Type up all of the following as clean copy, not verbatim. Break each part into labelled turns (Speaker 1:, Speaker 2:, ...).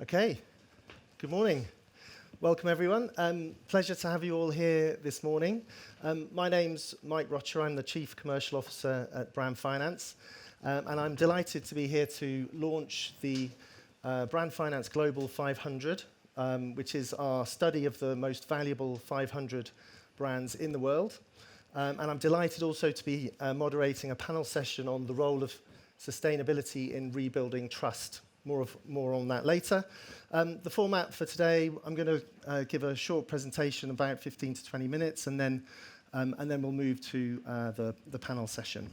Speaker 1: Okay, good morning. Welcome everyone. Pleasure to have you all here this morning. My name's Mike Rocha. I'm the Chief Commercial Officer at Brand Finance. And I'm delighted to be here to launch the Brand Finance Global 500, which is our study of the most valuable 500 brands in the world. And I'm delighted also to be moderating a panel session on the role of sustainability in rebuilding trust. More on that later. The format for today, I'm going to give a short presentation, about 15 to 20 minutes, and then we'll move to the panel session.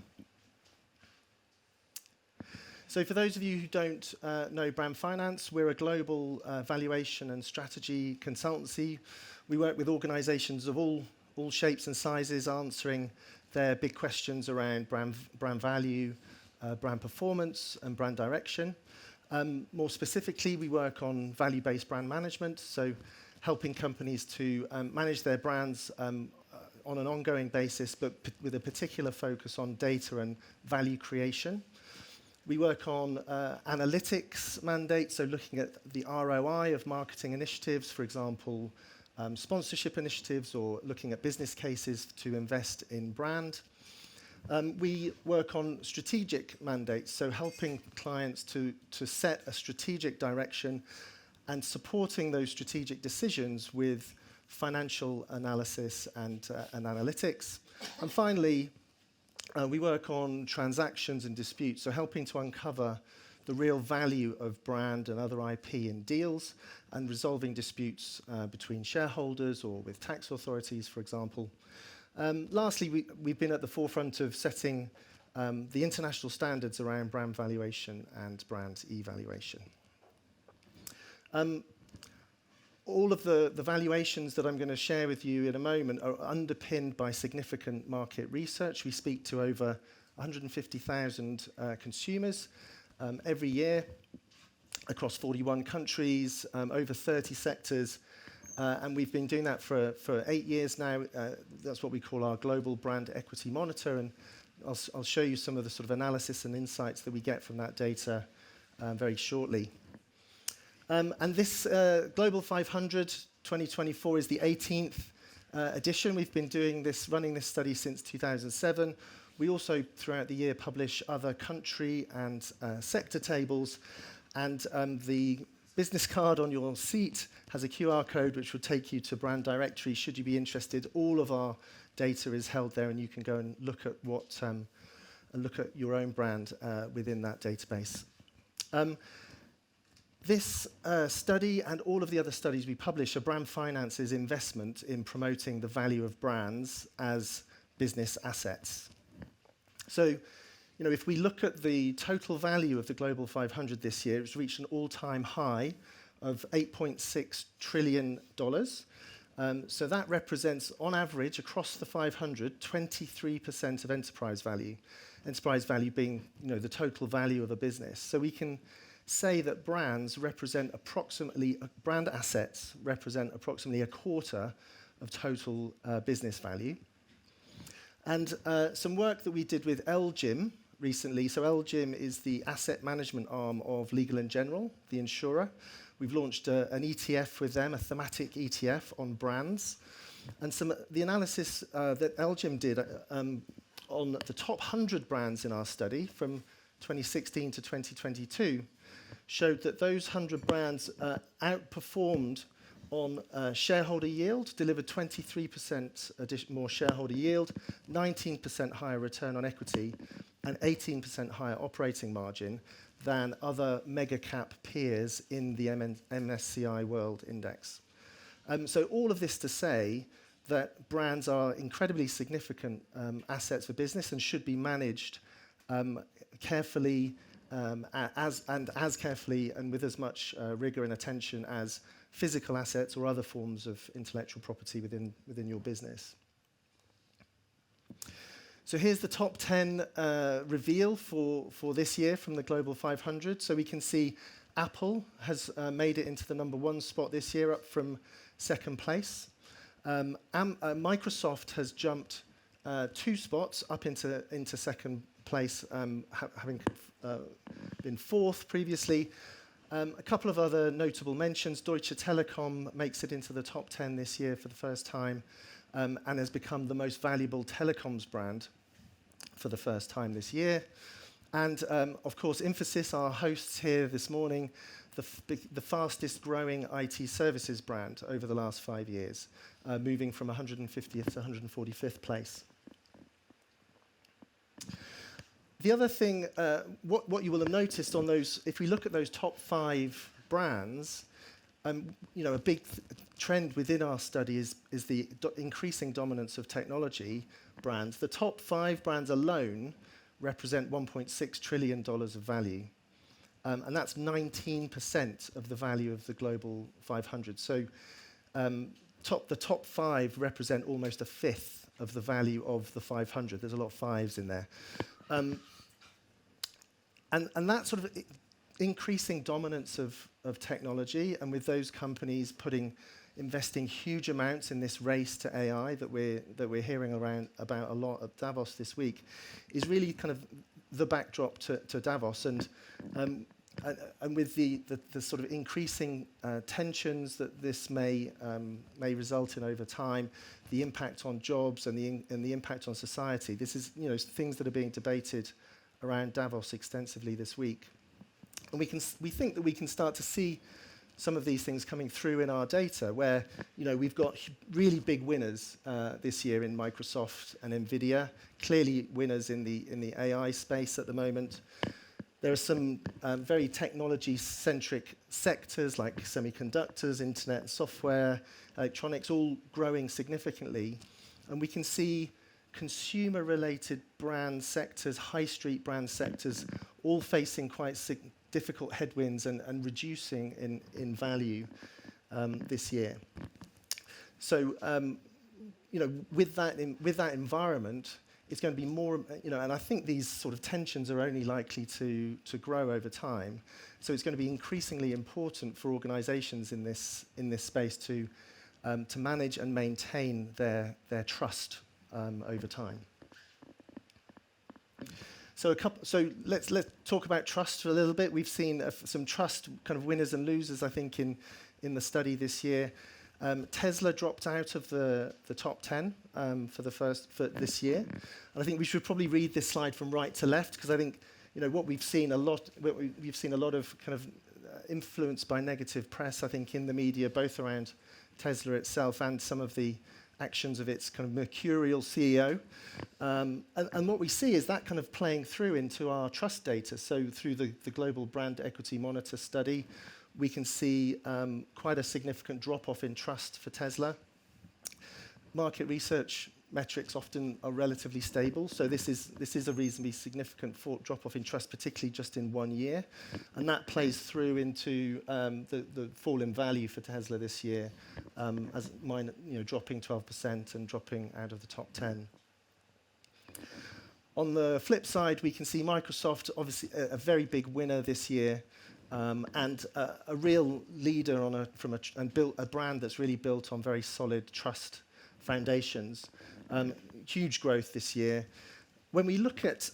Speaker 1: So for those of you who don't know Brand Finance, we're a global valuation and strategy consultancy. We work with organizations of all shapes and sizes, answering their big questions around brand value, brand performance, and brand direction. More specifically, we work on value-based brand management, so helping companies to manage their brands on an ongoing basis, but with a particular focus on data and value creation. We work on analytics mandates, so looking at the ROI of marketing initiatives, for example, sponsorship initiatives, or looking at business cases to invest in brand. We work on strategic mandates, so helping clients to set a strategic direction and supporting those strategic decisions with financial analysis and analytics. And finally, we work on transactions and disputes, so helping to uncover the real value of brand and other IP in deals and resolving disputes between shareholders or with tax authorities, for example. Lastly, we've been at the forefront of setting the international standards around brand valuation and brand evaluation. All of the valuations that I'm going to share with you in a moment are underpinned by significant market research. We speak to over 150,000 consumers every year across 41 countries, over 30 sectors. And we've been doing that for 8 years now. That's what we call our Global Brand Equity Monitor, and I'll show you some of the sort of analysis and insights that we get from that data very shortly. And this Global 500 2024 is the 18th edition. We've been running this study since 2007. We also, throughout the year, publish other country and sector tables, and the business card on your seat has a QR code which will take you to Brand Directory should you be interested. All of our data is held there, and you can go and look at your own brand within that database. This study and all of the other studies we publish are Brand Finance's investment in promoting the value of brands as business assets. So, if we look at the total value of the Global 500 this year, it's reached an all-time high of $8.6 trillion. So that represents, on average, across the 500, 23% of enterprise value. Enterprise value being, the total value of a business. So we can say that brand assets represent approximately a quarter of total business value. And some work that we did with LGIM recently. So LGIM is the asset management arm of Legal & General, the insurer. We've launched an ETF with them, a thematic ETF on brands. And the analysis that LGIM did on the top 100 brands in our study from 2016 to 2022 showed that those 100 brands outperformed on shareholder yield, delivered 23% more shareholder yield, 19% higher return on equity, and 18% higher operating margin than other mega cap peers in the MSCI World Index. So all of this to say that brands are incredibly significant assets for business and should be managed carefully, as carefully and with as much rigor and attention as physical assets or other forms of intellectual property within your business. So here's the top 10 reveal for this year from the Global 500. So we can see Apple has made it into the #1 spot this year, up from second place. Microsoft has jumped 2 spots up into second place, having been fourth previously. A couple of other notable mentions. Deutsche Telekom makes it into the top 10 this year for the first time, and has become the most valuable telecoms brand for the first time this year. And of course, Infosys, our hosts here this morning, the fastest growing IT services brand over the last 5 years, moving from 150th to 145th place. The other thing, what you will have noticed on those, if we look at those top 5 brands, a big trend within our study is the increasing dominance of technology brands. The top 5 brands alone represent $1.6 trillion of value. And that's 19% of the value of the global 500. So the top 5 represent almost a fifth of the value of the 500. There's a lot of fives in there. And that sort of increasing dominance of technology, and with those companies investing huge amounts in this race to AI that we're hearing about a lot at Davos this week, is really kind of the backdrop to Davos. And with the sort of increasing tensions that this may result in over time, the impact on jobs and the impact on society, this is things that are being debated around Davos extensively this week. And we think that we can start to see some of these things coming through in our data, where we've got really big winners this year in Microsoft and Nvidia, clearly winners in the AI space at the moment. There are some very technology-centric sectors like semiconductors, internet and software, electronics, all growing significantly. And we can see consumer-related brand sectors, high street brand sectors, all facing quite difficult headwinds and reducing in value this year. So, with that environment, it's going to be more, and I think these sort of tensions are only likely to grow over time. So it's going to be increasingly important for organizations in this space to manage and maintain their trust over time. So let's talk about trust for a little bit. We've seen some trust kind of winners and losers, I think, in the study this year. Tesla dropped out of the top 10 for this year, and I think we should probably read this slide from right to left, because I think we've seen a lot of kind of influence by negative press, I think, in the media, both around Tesla itself and some of the actions of its kind of mercurial CEO. And what we see is that kind of playing through into our trust data. So through the Global Brand Equity Monitor study, we can see quite a significant drop-off in trust for Tesla. Market research metrics often are relatively stable, so this is a reasonably significant drop-off in trust, particularly just in 1 year, and that plays through into the fall in value for Tesla this year, as dropping 12% and dropping out of the top 10. On the flip side, we can see Microsoft, obviously a very big winner this year, and a real leader and built a brand that's really built on very solid trust foundations. Huge growth this year. When we look at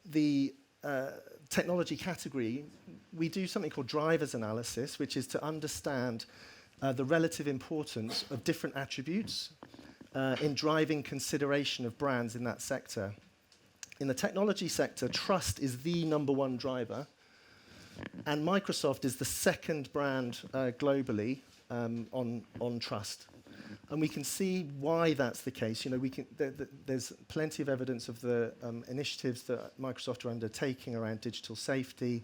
Speaker 1: the technology category, we do something called drivers analysis, which is to understand the relative importance of different attributes in driving consideration of brands in that sector. In the technology sector, trust is the #1 driver, and Microsoft is the second brand globally on trust. And we can see why that's the case. There's plenty of evidence of the initiatives that Microsoft are undertaking around digital safety,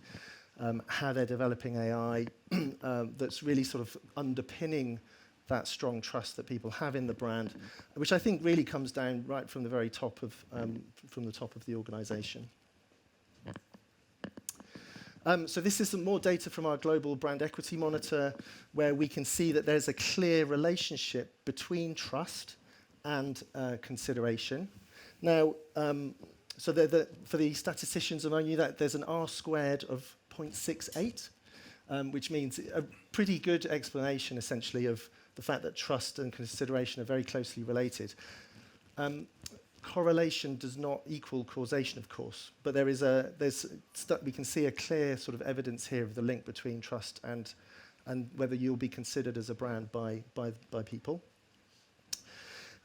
Speaker 1: how they're developing AI, that's really sort of underpinning that strong trust that people have in the brand, which I think really comes down right from the very top of the organization. So this is some more data from our Global Brand Equity Monitor, where we can see that there's a clear relationship between trust and consideration. Now, for the statisticians among you, that there's an R² of 0.68, which means a pretty good explanation, essentially, of the fact that trust and consideration are very closely related. correlation does not equal causation, of course, but we can see a clear sort of evidence here of the link between trust and whether you'll be considered as a brand by people.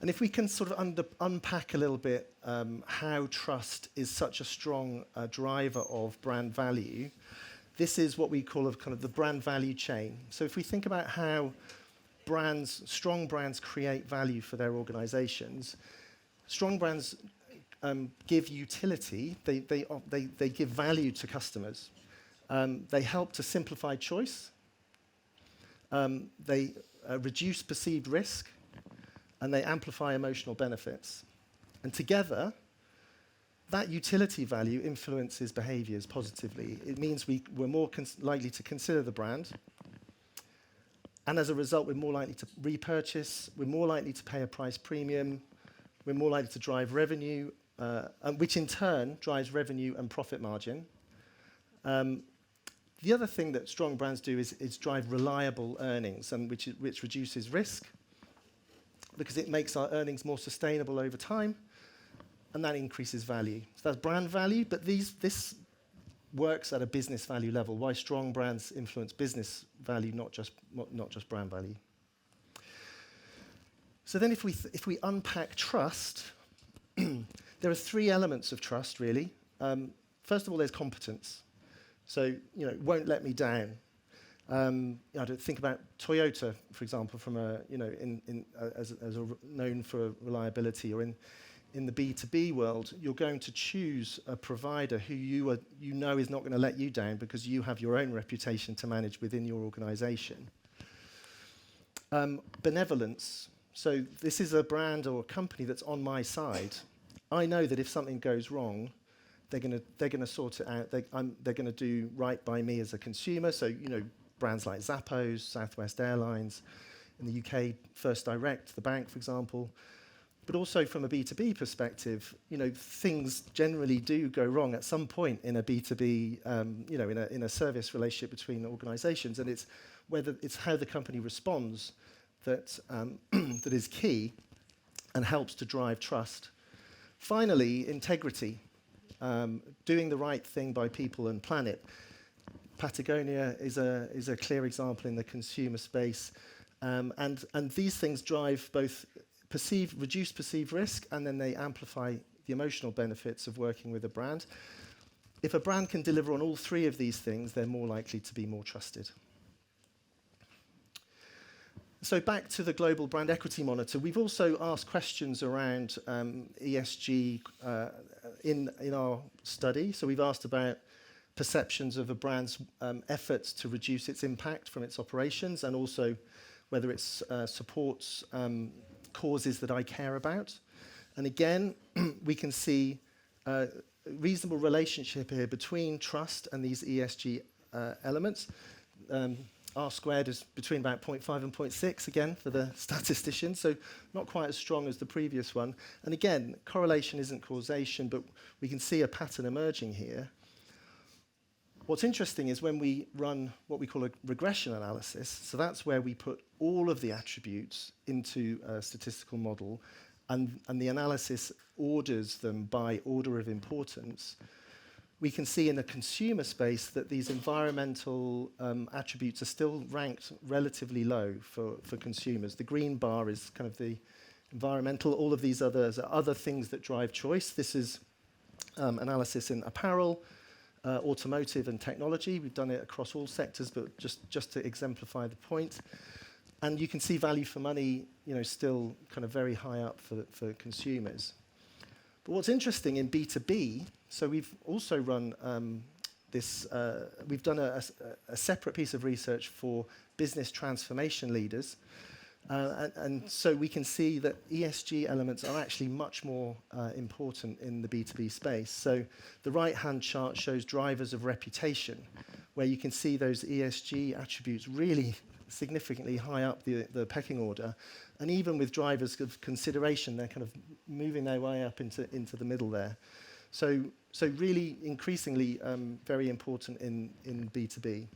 Speaker 1: And if we can sort of unpack a little bit how trust is such a strong driver of brand value, this is what we call kind of the brand value chain. So if we think about how strong brands create value for their organizations, strong brands give utility, they give value to customers. They help to simplify choice. They reduce perceived risk, and they amplify emotional benefits. And together, that utility value influences behaviors positively. It means we're more likely to consider the brand, and as a result, we're more likely to repurchase, we're more likely to pay a price premium, we're more likely to drive revenue, which in turn drives revenue and profit margin. The other thing that strong brands do is drive reliable earnings, and which reduces risk, because it makes our earnings more sustainable over time, and that increases value. So that's brand value, but this works at a business value level. Why strong brands influence business value, not just brand value. So then if we unpack trust, there are three elements of trust, really. First of all, there's competence. So, won't let me down. I think about Toyota, for example, from known for reliability, or in the B2B world, you're going to choose a provider who you know is not going to let you down because you have your own reputation to manage within your organization. Benevolence. So this is a brand or a company that's on my side. I know that if something goes wrong, they're going to sort it out. They're going to do right by me as a consumer. So brands like Zappos, Southwest Airlines, in the UK, First Direct, the bank, for example. But also from a B2B perspective, things generally do go wrong at some point in a B2B, in a service relationship between organisations, and it's how the company responds that that is key and helps to drive trust. Finally, integrity, doing the right thing by people and planet. Patagonia is a clear example in the consumer space, and these things drive both reduce perceived risk, and then they amplify the emotional benefits of working with a brand. If a brand can deliver on all three of these things, they're more likely to be more trusted. So back to the Global Brand Equity Monitor, we've also asked questions around ESG in our study. So we've asked about perceptions of a brand's efforts to reduce its impact from its operations, and also whether it supports causes that I care about. And again, we can see a reasonable relationship here between trust and these ESG elements. R squared is between about 0.5 and 0.6, again, for the statistician, so not quite as strong as the previous one. And again, correlation isn't causation, but we can see a pattern emerging here. What's interesting is when we run what we call a regression analysis, so that's where we put all of the attributes into a statistical model, and the analysis orders them by order of importance. We can see in the consumer space that these environmental attributes are still ranked relatively low for consumers. The green bar is kind of the environmental. All of these others are other things that drive choice. This is analysis in apparel, automotive and technology. We've done it across all sectors, but just to exemplify the point. And you can see value for money, still kind of very high up for consumers. But what's interesting in B2B, so we've also run we've done a separate piece of research for business transformation leaders. And so we can see that ESG elements are actually much more important in the B2B space. So the right-hand chart shows drivers of reputation, where you can see those ESG attributes really significantly high up the pecking order. And even with drivers of consideration, they're kind of moving their way up into the middle there. So really increasingly very important in B2B.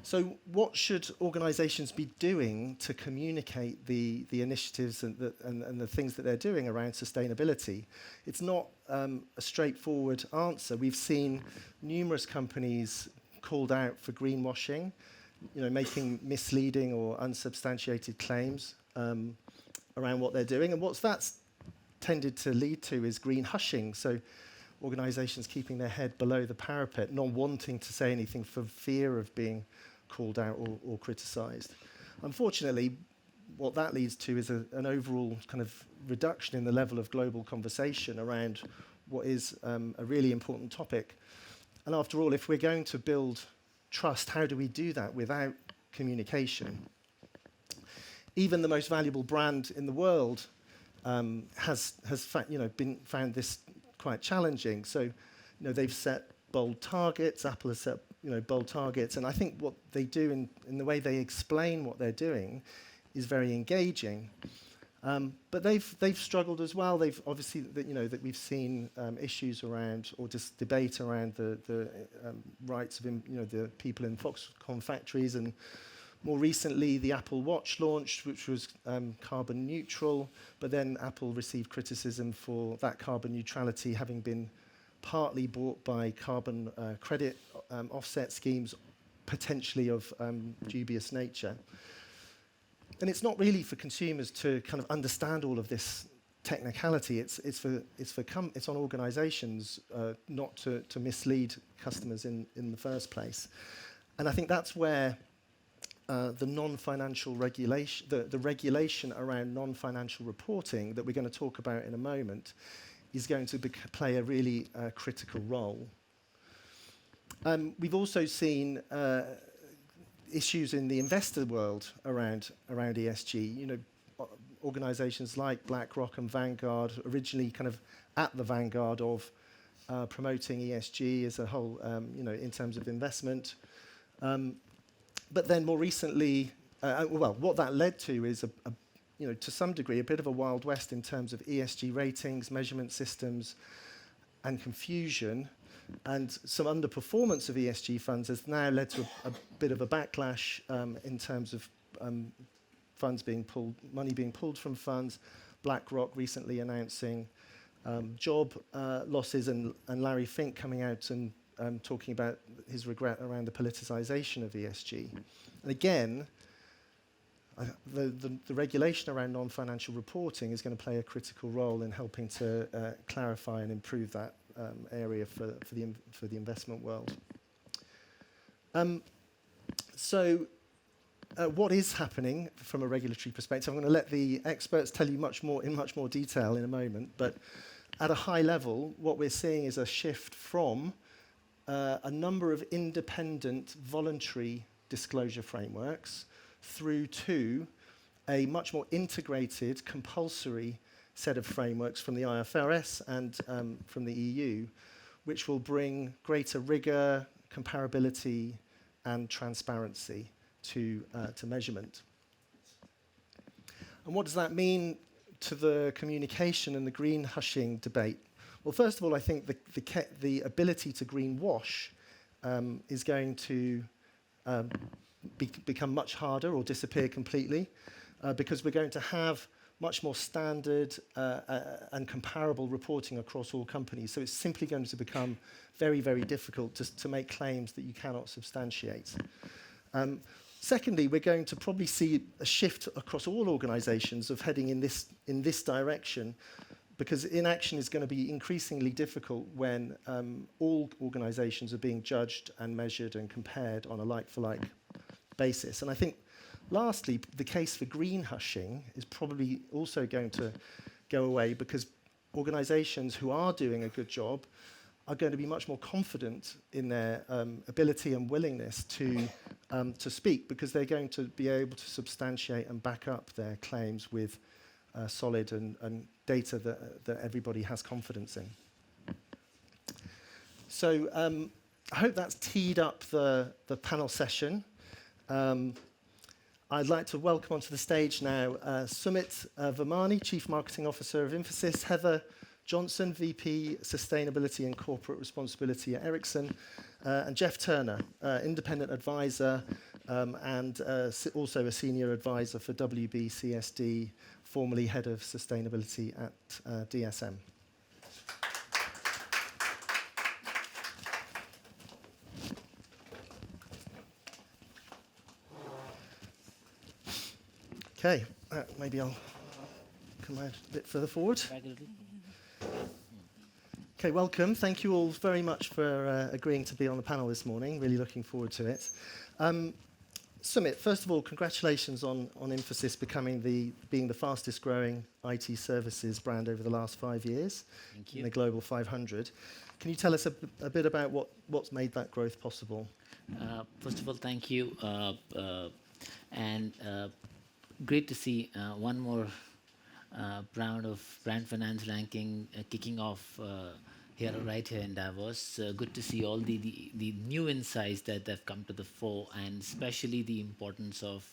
Speaker 1: So what should organisations be doing to communicate the initiatives and the things that they're doing around sustainability? It's not a straightforward answer. We've seen numerous companies called out for greenwashing, making misleading or unsubstantiated claims around what they're doing. And what that's tended to lead to is green hushing. So organisations keeping their head below the parapet, not wanting to say anything for fear of being called out or criticised. Unfortunately, what that leads to is an overall kind of reduction in the level of global conversation around what is a really important topic. And after all, if we're going to build trust, how do we do that without communication? Even the most valuable brand in the world has found this quite challenging. So, they've set bold targets. Apple has set bold targets, and I think what they do in the way they explain what they're doing is very engaging. But they've struggled as well. They've obviously that we've seen issues around or just debate around the rights of the people in Foxconn factories, and more recently the Apple Watch launched, which was carbon neutral. But then Apple received criticism for that carbon neutrality having been partly bought by carbon credit offset schemes, potentially of dubious nature. And it's not really for consumers to kind of understand all of this technicality. It's on organisations not to mislead customers in the first place. And I think that's where the non-financial regulation, the regulation around non-financial reporting that we're going to talk about in a moment, is going to play a really critical role. We've also seen issues in the investor world around ESG. Organisations like BlackRock and Vanguard, originally kind of at the vanguard of promoting ESG as a whole, in terms of investment. But then more recently, what that led to is to some degree, a bit of a Wild West in terms of ESG ratings, measurement systems, and confusion. And some underperformance of ESG funds has now led to a bit of a backlash in terms of funds being pulled, money being pulled from funds. BlackRock recently announcing job losses, and Larry Fink coming out and talking about his regret around the politicization of ESG. And again, the regulation around non-financial reporting is going to play a critical role in helping to clarify and improve that area for the investment world. What is happening from a regulatory perspective? I'm going to let the experts tell you in much more detail in a moment. But at a high level, what we're seeing is a shift from a number of independent voluntary disclosure frameworks through to a much more integrated, compulsory set of frameworks from the IFRS and from the EU, which will bring greater rigor, comparability, and transparency to measurement. And what does that mean to the communication and the green hushing debate? Well, first of all, I think the ability to greenwash is going to become much harder or disappear completely because we're going to have much more standard and comparable reporting across all companies. So it's simply going to become very, very difficult to make claims that you cannot substantiate. Secondly, we're going to probably see a shift across all organizations of heading in this direction, because inaction is going to be increasingly difficult when all organizations are being judged and measured and compared on a like-for-like basis. And I think, lastly, the case for green hushing is probably also going to go away, because organizations who are doing a good job are going to be much more confident in their ability and willingness to speak, because they're going to be able to substantiate and back up their claims with solid and data that everybody has confidence in. So I hope that's teed up the panel session. I'd like to welcome onto the stage now Sumit Virmani, Chief Marketing Officer of Infosys, Heather Johnson, VP Sustainability and Corporate Responsibility at Ericsson, and Jeff Turner, Independent Advisor and also a senior advisor for WBCSD, formerly head of sustainability at DSM. Okay, maybe I'll come a bit further forward. Okay, welcome. Thank you all very much for agreeing to be on the panel this morning. Really looking forward to it. Sumit, first of all, congratulations on Infosys being the fastest growing IT services brand over the last 5 years.
Speaker 2: Thank you.
Speaker 1: In the Global 500. Can you tell us a bit about what's made that growth possible?
Speaker 2: First of all, thank you. And great to see one more round of brand finance ranking kicking off right here in Davos. Good to see all the new insights that have come to the fore, and especially the importance of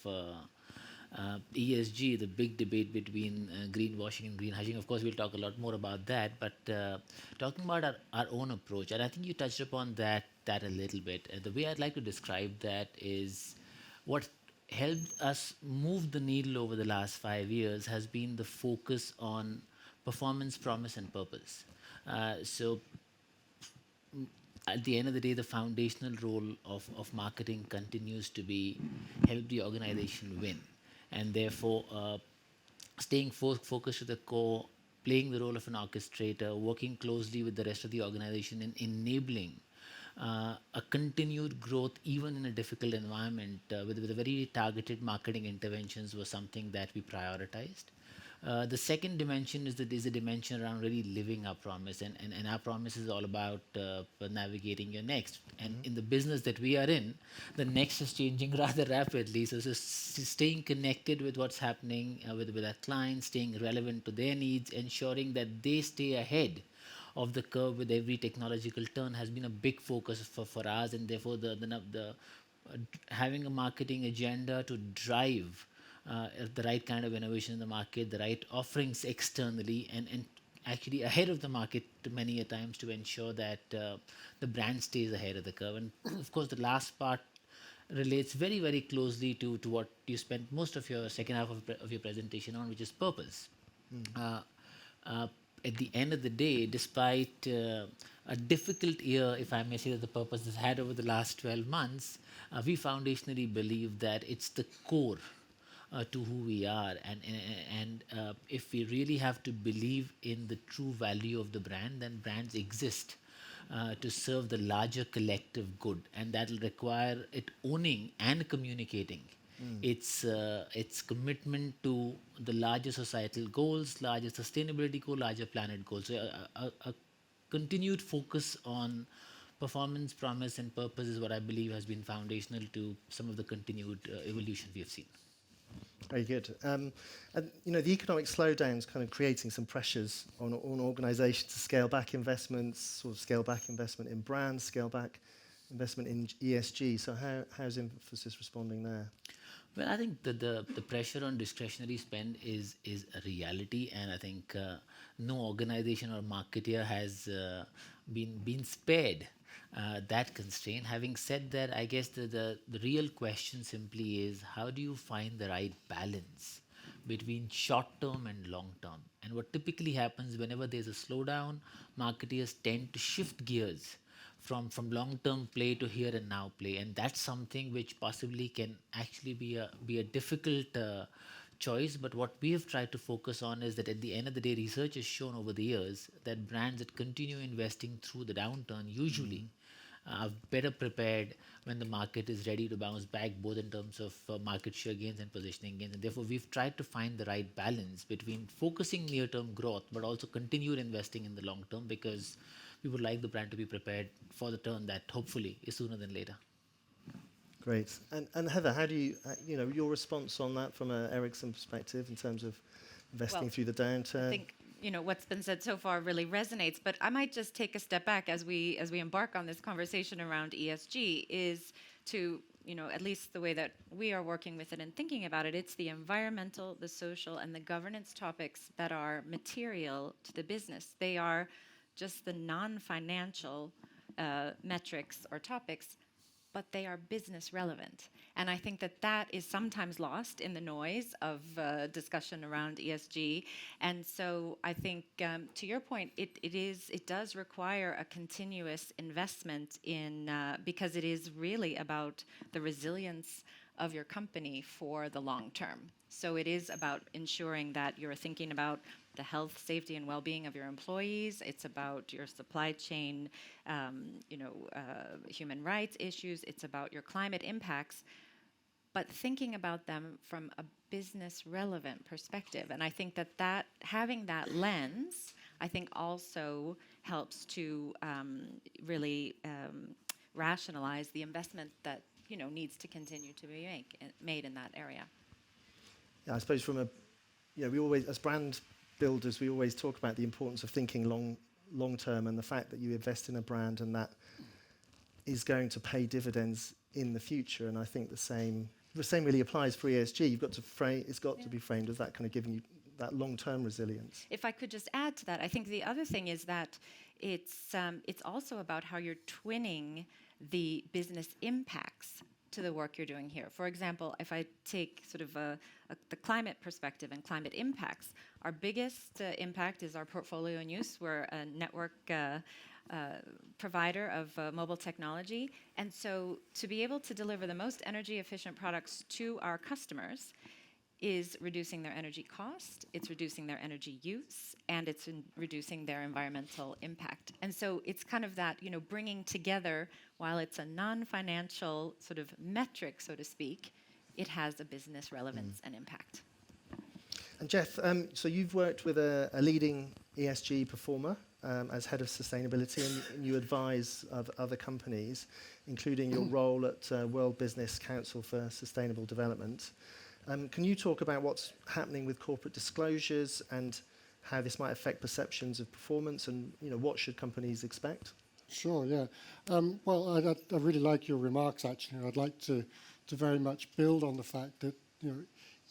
Speaker 2: ESG, the big debate between greenwashing and green hedging. Of course, we'll talk a lot more about that, but talking about our own approach, and I think you touched upon that a little bit. The way I'd like to describe that is what helped us move the needle over the last 5 years has been the focus on performance, promise, and purpose. So at the end of the day, the foundational role of marketing continues to be help the organization win. And therefore, staying focused to the core, playing the role of an orchestrator, working closely with the rest of the organization and enabling a continued growth even in a difficult environment with a very targeted marketing interventions was something that we prioritized. The second dimension is a dimension around really living our promise, and our promise is all about navigating your next. And in the business that we are in, the next is changing rather rapidly. So staying connected with what's happening with our clients, staying relevant to their needs, ensuring that they stay ahead of the curve with every technological turn has been a big focus for us, and therefore the having a marketing agenda to drive the right kind of innovation in the market, the right offerings externally, and actually ahead of the market many a times to ensure that the brand stays ahead of the curve. And of course, the last part relates very, very closely to what you spent most of your second half of your presentation on, which is purpose. At the end of the day, despite a difficult year, if I may say, that the purpose has had over the last 12 months, we foundationally believe that it's the core to who we are, and if we really have to believe in the true value of the brand, then brands exist to serve the larger collective good, and that will require it owning and communicating its commitment to the larger societal goals, larger sustainability goal, larger planet goals. So a continued focus on performance, promise, and purpose is what I believe has been foundational to some of the continued evolution we have seen.
Speaker 1: Very good. And the economic slowdown is kind of creating some pressures on organisations to scale back investments, sort of scale back investment in brands, scale back investment in ESG. So how's Infosys responding there?
Speaker 2: Well, I think the pressure on discretionary spend is a reality, and I think no organization or marketer has been spared that constraint. Having said that, I guess the real question simply is, how do you find the right balance between short term and long term? And what typically happens whenever there's a slowdown, marketers tend to shift gears from long-term play to here and now play, and that's something which possibly can actually be a difficult choice. But what we have tried to focus on is that at the end of the day, research has shown over the years that brands that continue investing through the downturn usually are better prepared when the market is ready to bounce back, both in terms of market share gains and positioning gains. And therefore, we've tried to find the right balance between focusing near-term growth, but also continued investing in the long term, because we would like the brand to be prepared for the turn that hopefully is sooner than later.
Speaker 1: Great. And Heather, how do you, your response on that from an Ericsson perspective in terms of investing through the downturn?
Speaker 3: I think what's been said so far really resonates, but I might just take a step back as we embark on this conversation around ESG, is to at least the way that we are working with it and thinking about it, it's the environmental, the social, and the governance topics that are material to the business. They are just the non-financial metrics or topics but they are business relevant. And I think that that is sometimes lost in the noise of discussion around ESG. And so I think, to your point, it does require a continuous investment in, because it is really about the resilience of your company for the long term. So it is about ensuring that you're thinking about the health, safety, and well-being of your employees. It's about your supply chain, human rights issues. It's about your climate impacts, but thinking about them from a business relevant perspective. And I think that having that lens, I think also helps to really rationalize the investment that needs to continue to be made in that area.
Speaker 1: Yeah, I suppose we always, as brand builders, we always talk about the importance of thinking long term, and the fact that you invest in a brand and that is going to pay dividends in the future. And I think the same really applies for ESG. It's got to be framed as that, kind of giving you that long-term resilience.
Speaker 3: If I could just add to that, I think the other thing is that it's also about how you're twinning the business impacts to the work you're doing here. For example, if I take sort of the climate perspective and climate impacts, our biggest impact is our portfolio and use. We're a network provider of mobile technology. And so to be able to deliver the most energy efficient products to our customers is reducing their energy cost, it's reducing their energy use, and it's reducing their environmental impact. And so it's kind of that, bringing together, while it's a non-financial sort of metric, so to speak, it has a business relevance and impact.
Speaker 1: And Cheif, so you've worked with a leading ESG performer as head of sustainability, and you advise other companies, including your role at World Business Council for Sustainable Development. Can you talk about what's happening with corporate disclosures and how this might affect perceptions of performance, and what should companies expect?
Speaker 4: Sure, yeah. Well, I really like your remarks, actually. I'd like to very much build on the fact that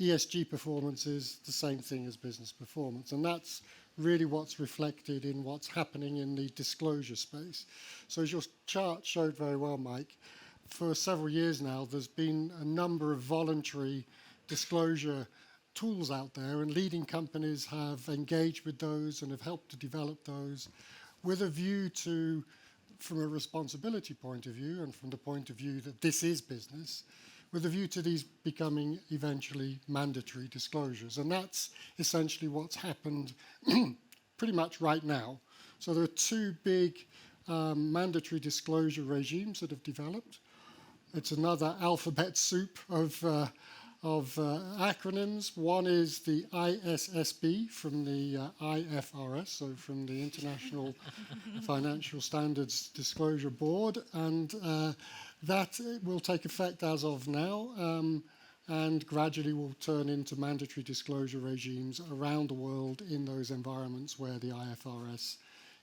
Speaker 4: ESG performance is the same thing as business performance, and that's really what's reflected in what's happening in the disclosure space. So as your chart showed very well, Mike, for several years now, there's been a number of voluntary disclosure tools out there, and leading companies have engaged with those and have helped to develop those with a view to, from a responsibility point of view and from the point of view that this is business, with a view to these becoming eventually mandatory disclosures. And that's essentially what's happened pretty much right now. So there are two big mandatory disclosure regimes that have developed. It's another alphabet soup of acronyms. One is the ISSB from the IFRS, so from the International Financial Standards Disclosure Board, and that will take effect as of now, and gradually will turn into mandatory disclosure regimes around the world in those environments where the IFRS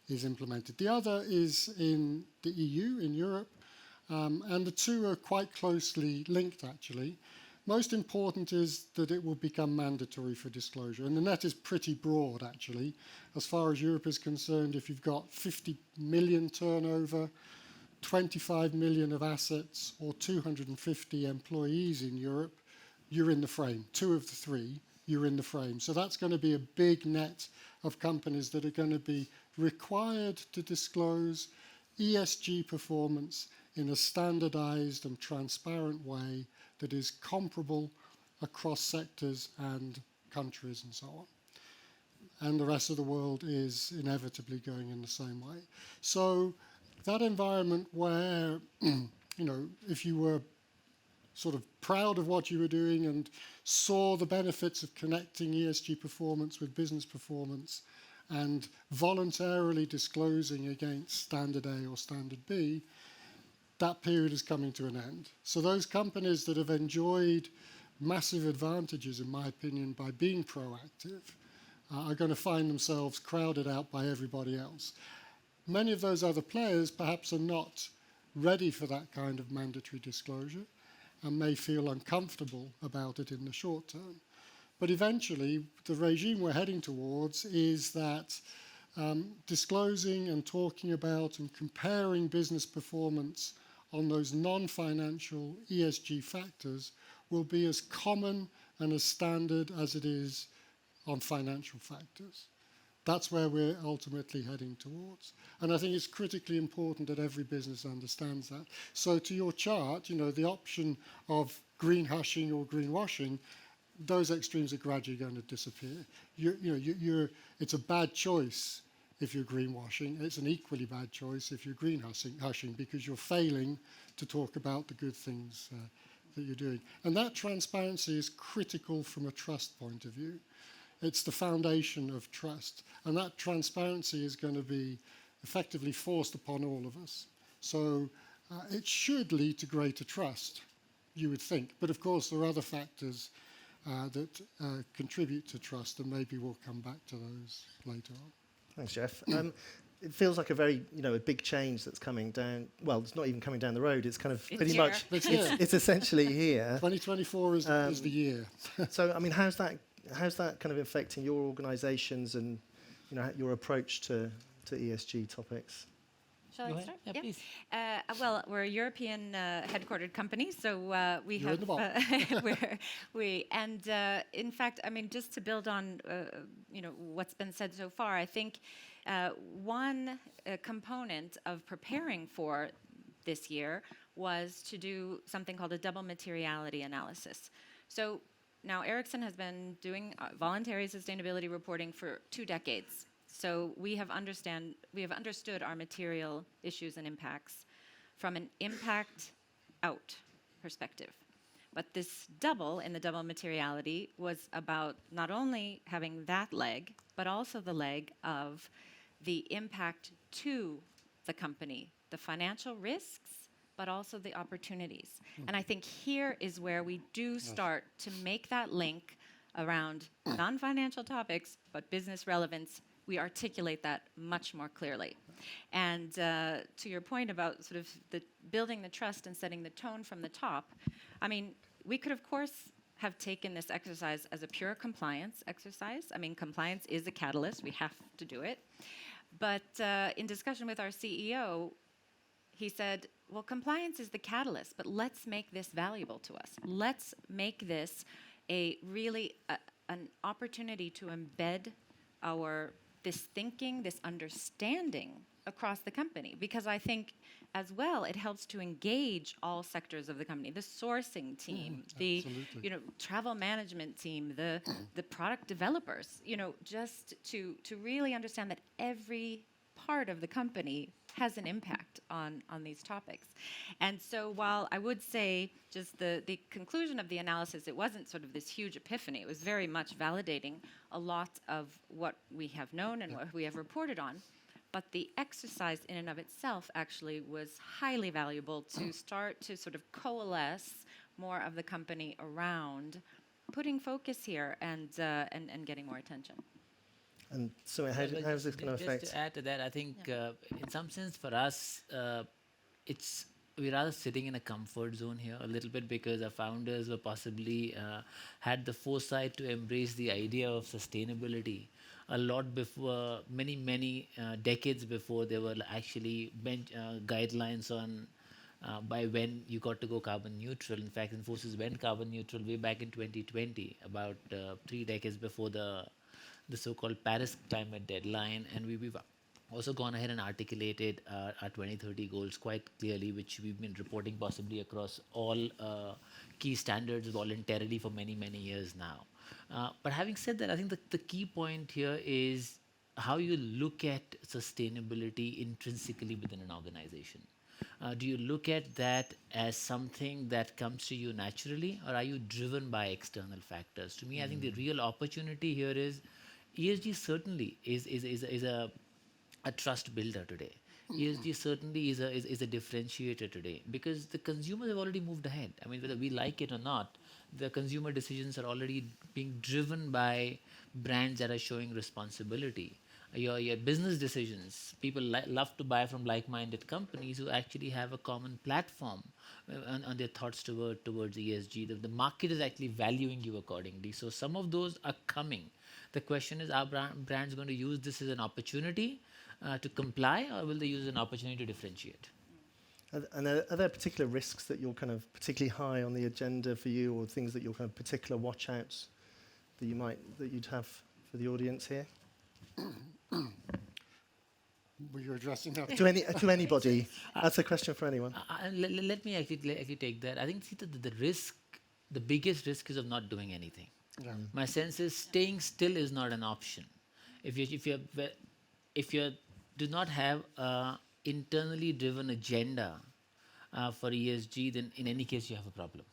Speaker 4: is implemented. The other is in the EU, in Europe, and the two are quite closely linked, actually. Most important is that it will become mandatory for disclosure. And the net is pretty broad, actually. As far as Europe is concerned, if you've got 50 million turnover, 25 million of assets, or 250 employees in Europe, you're in the frame. 2 of the 3, you're in the frame. So that's going to be a big net of companies that are going to be required to disclose ESG performance in a standardized and transparent way that is comparable across sectors and countries and so on. And the rest of the world is inevitably going in the same way. So that environment where, if you were sort of proud of what you were doing and saw the benefits of connecting ESG performance with business performance and voluntarily disclosing against standard A or standard B, that period is coming to an end. So those companies that have enjoyed massive advantages, in my opinion, by being proactive, are going to find themselves crowded out by everybody else. Many of those other players perhaps are not ready for that kind of mandatory disclosure and may feel uncomfortable about it in the short term. But eventually, the regime we're heading towards is that disclosing and talking about and comparing business performance on those non-financial ESG factors will be as common and as standard as it is on financial factors. That's where we're ultimately heading towards. And I think it's critically important that every business understands that. So to your chart, you know, the option of green hashing or greenwashing, those extremes are gradually going to disappear. It's a bad choice if you're greenwashing. It's an equally bad choice if you're green hashing because you're failing to talk about the good things that you're doing. And that transparency is critical from a trust point of view. It's the foundation of trust. And that transparency is going to be effectively forced upon all of us. So it should lead to greater trust, you would think. But of course, there are other factors that contribute to trust, and maybe we'll come back to those later on.
Speaker 1: Thanks, Jeff. It feels like a very, a big change that's coming down. Well, it's not even coming down the road. It's kind of
Speaker 3: It's
Speaker 1: pretty
Speaker 3: here.
Speaker 1: much,
Speaker 4: It's here.
Speaker 1: it's essentially here.
Speaker 4: 2024 is the year.
Speaker 1: So, I mean, how's that kind of affecting your organisations and, your approach to ESG topics?
Speaker 3: Shall
Speaker 2: Go
Speaker 3: I
Speaker 2: ahead.
Speaker 3: start?
Speaker 2: Yeah, please.
Speaker 3: Well, we're a European headquartered company, so we
Speaker 4: You're
Speaker 3: have.
Speaker 4: in the box.
Speaker 3: In fact, I mean, just to build on, what's been said so far, I think one component of preparing for this year was to do something called a double materiality analysis. So now Ericsson has been doing voluntary sustainability reporting for 2 decades. So we have understood our material issues and impacts from an impact out perspective. But this double in the double materiality was about not only having that leg, but also the leg of the impact to the company, the financial risks, but also the opportunities. And I think here is where we do start to make that link around non-financial topics, but business relevance. We articulate that much more clearly. And to your point about sort of building the trust and setting the tone from the top, I mean, we could, of course, have taken this exercise as a pure compliance exercise. I mean, compliance is a catalyst. We have to do it. But in discussion with our CEO, he said, well, compliance is the catalyst, but let's make this valuable to us. Let's make this an opportunity to embed this thinking, this understanding across the company. Because I think as well, it helps to engage all sectors of the company, the sourcing team, the travel management team, the product developers, just to really understand that every part of the company has an impact on these topics. And so while I would say just the conclusion of the analysis, it wasn't sort of this huge epiphany. It was very much validating a lot of what we have known and what we have reported on. But the exercise in and of itself actually was highly valuable to start to sort of coalesce more of the company around putting focus here and getting more attention.
Speaker 1: And so how does this going to affect?
Speaker 2: Just to add to that, I think in some sense for us, we're rather sitting in a comfort zone here a little bit because our founders were possibly had the foresight to embrace the idea of sustainability a lot before, many decades before there were actually guidelines on by when you got to go carbon neutral. In fact, Infosys went carbon neutral way back in 2020, about 3 decades before the so-called Paris climate deadline, and we've also gone ahead and articulated our 2030 goals quite clearly, which we've been reporting possibly across all key standards voluntarily for many years now. But having said that, I think the key point here is how you look at sustainability intrinsically within an organization. Do you look at that as something that comes to you naturally, or are you driven by external factors? To me, I think the real opportunity here is ESG certainly is a trust builder today. ESG certainly is a differentiator today because the consumers have already moved ahead. I mean, whether we like it or not, the consumer decisions are already being driven by brands that are showing responsibility. Your business decisions, people love to buy from like-minded companies who actually have a common platform on their thoughts towards ESG. The market is actually valuing you accordingly. So some of those are coming. The question is, are brands going to use this as an opportunity to comply, or will they use an opportunity to differentiate?
Speaker 1: Are there particular risks that you're kind of particularly high on the agenda for you, or things that you're kind of particular watch outs that you'd have for the audience here?
Speaker 4: Were you addressing that?
Speaker 1: To anybody? That's a question for anyone.
Speaker 2: Let me actually take that. I think the risk, the biggest risk is of not doing anything.
Speaker 4: Yeah.
Speaker 2: My sense is staying still is not an option. If you do not have a internally driven agenda for ESG, then in any case you have a problem.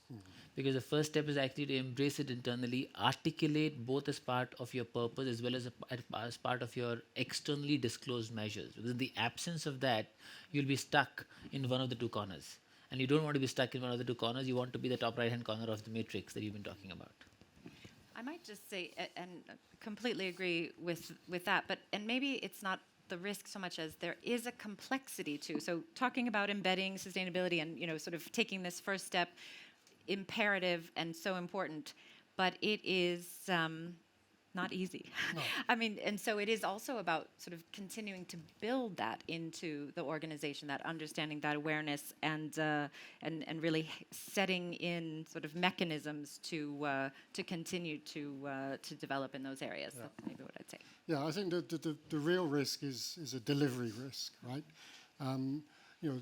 Speaker 2: Because the first step is actually to embrace it internally, articulate both as part of your purpose as well as part of your externally disclosed measures. Because in the absence of that, you'll be stuck in one of the two corners. And you don't want to be stuck in one of the two corners. You want to be the top right-hand corner of the matrix that you've been talking about.
Speaker 3: I might just say, and completely agree with that, and maybe it's not the risk so much as there is a complexity too. So talking about embedding sustainability and, sort of taking this first step, imperative and so important, but it is not easy.
Speaker 4: No.
Speaker 3: I mean, and so it is also about sort of continuing to build that into the organization, that understanding, that awareness, and really setting in sort of mechanisms to continue to develop in those areas.
Speaker 4: Yeah.
Speaker 3: That's maybe what I'd say.
Speaker 4: Yeah, I think the real risk is a delivery risk, right?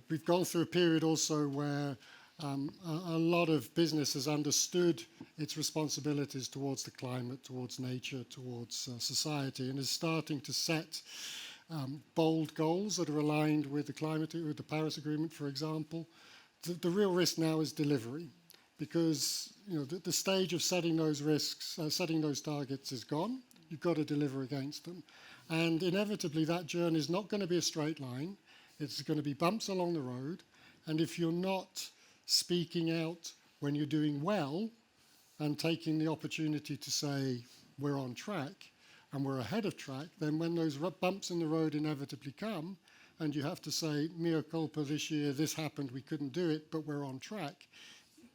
Speaker 4: We've gone through a period also where a lot of business has understood its responsibilities towards the climate, towards nature, towards society, and is starting to set bold goals that are aligned with the Paris Agreement, for example. The real risk now is delivery, because the stage of setting those risks, setting those targets is gone. You've got to deliver against them, and inevitably that journey is not going to be a straight line. It's going to be bumps along the road, and if you're not speaking out when you're doing well and taking the opportunity to say we're on track and we're ahead of track, then when those bumps in the road inevitably come and you have to say, mea culpa, this year this happened, we couldn't do it, but we're on track,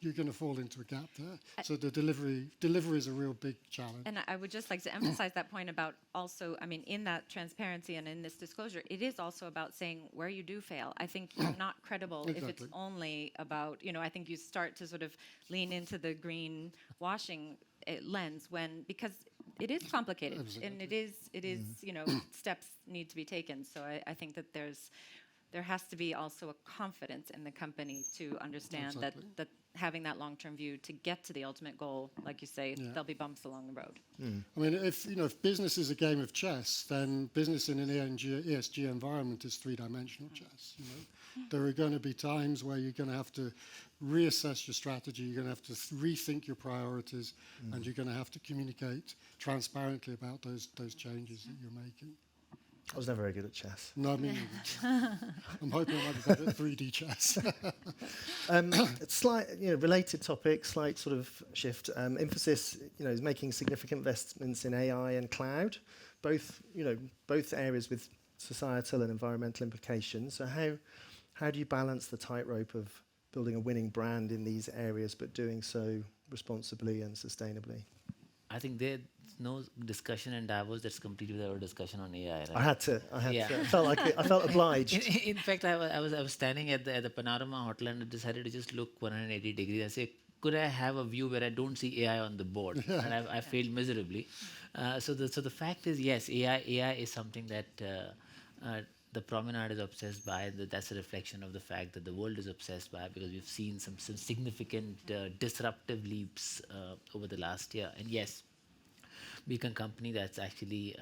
Speaker 4: you're going to fall into a gap there. So the delivery is a real big challenge.
Speaker 3: And I would just like to emphasize that point about also, I mean, in that transparency and in this disclosure, it is also about saying where you do fail. I think you're not credible if it's
Speaker 4: Exactly.
Speaker 3: only about, I think you start to sort of lean into the green washing lens because it is complicated.
Speaker 4: Absolutely.
Speaker 3: And it is, steps need to be taken. So I think that there has to be also a confidence in the company to understand
Speaker 4: Exactly.
Speaker 3: that having that long-term view to get to the ultimate goal, like you say, there'll be bumps along the road.
Speaker 4: I mean, if business is a game of chess, then business in an ESG environment is three-dimensional chess. There are going to be times where you're going to have to reassess your strategy, you're going to have to rethink your priorities, and you're going to have to communicate transparently about those changes that you're making.
Speaker 1: I was never very good at chess.
Speaker 4: No, I mean, I'm hoping I might be better at 3D chess.
Speaker 1: Slight, related topic, slight sort of shift. Infosys, is making significant investments in AI and cloud, both areas with societal and environmental implications. So how do you balance the tightrope of building a winning brand in these areas, but doing so responsibly and sustainably?
Speaker 2: I think there's no discussion in Davos that's complete without a discussion on AI. Right?
Speaker 1: I had to.
Speaker 2: Yeah.
Speaker 1: I felt like I felt obliged.
Speaker 2: In fact, I was standing at the Panorama Hotel and I decided to just look 180 degrees and say, could I have a view where I don't see AI on the board? And I failed miserably. So the fact is, yes, AI is something that the promenade is obsessed by. That's a reflection of the fact that the world is obsessed by, because we've seen some significant disruptive leaps over the last year. And yes, being a company that's actually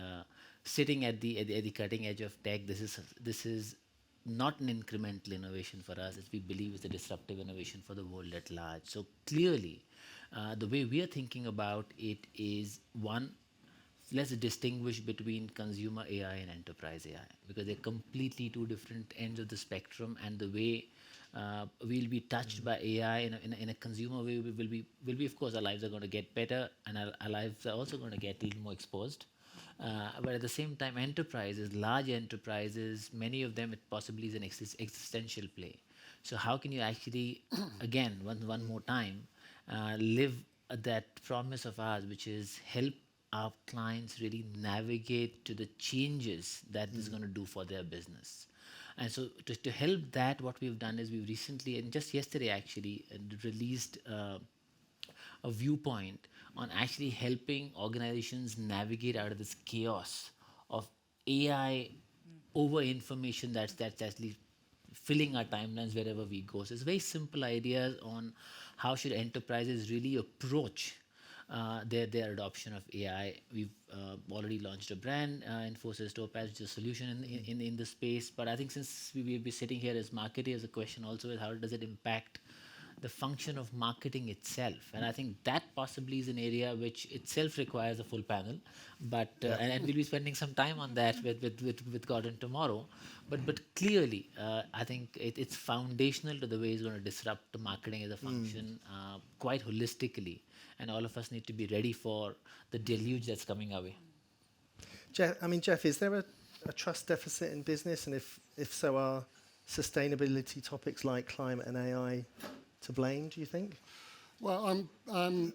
Speaker 2: sitting at the cutting edge of tech, this is not an incremental innovation for us. We believe it's a disruptive innovation for the world at large. So clearly, the way we are thinking about it is, one, let's distinguish between consumer AI and enterprise AI, because they're completely two different ends of the spectrum, and the way we'll be touched by AI in a consumer way will be, of course, our lives are going to get better, and our lives are also going to get a little more exposed. But at the same time, enterprises, large enterprises, many of them, it possibly is an existential play. So how can you actually, again, one more time, live that promise of ours, which is help our clients really navigate to the changes that this is going to do for their business. And so to help that, what we've done is we've recently, and just yesterday actually, released a viewpoint on actually helping organizations navigate out of this chaos of AI over information that's actually filling our timelines wherever we go. So it's very simple ideas on how should enterprises really approach their adoption of AI. We've already launched a brand, Infosys Topaz, which is a solution in the space. But I think since we'll be sitting here as marketers, the question also is how does it impact the function of marketing itself? And I think that possibly is an area which itself requires a full panel. But and we'll be spending some time on that with Gordon tomorrow. But clearly, I think it's foundational to the way it's going to disrupt the marketing as a function quite holistically. And all of us need to be ready for the deluge that's coming our way.
Speaker 1: Cheif, is there a trust deficit in business? And if so, are sustainability topics like climate and AI to blame, do you think?
Speaker 4: Well, well,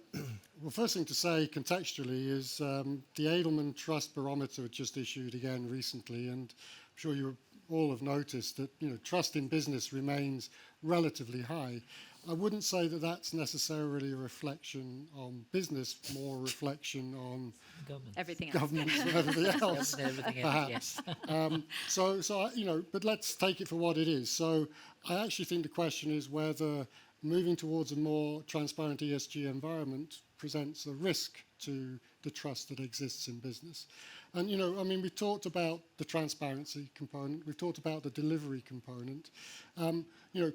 Speaker 4: first thing to say contextually is the Edelman Trust Barometer just issued again recently, and I'm sure you all have noticed that trust in business remains relatively high. I wouldn't say that that's necessarily a reflection on business, more a reflection on
Speaker 3: everything else.
Speaker 4: governments and everything else, perhaps. So but let's take it for what it is. So I actually think the question is whether moving towards a more transparent ESG environment presents a risk to the trust that exists in business. And, we talked about the transparency component. We've talked about the delivery component.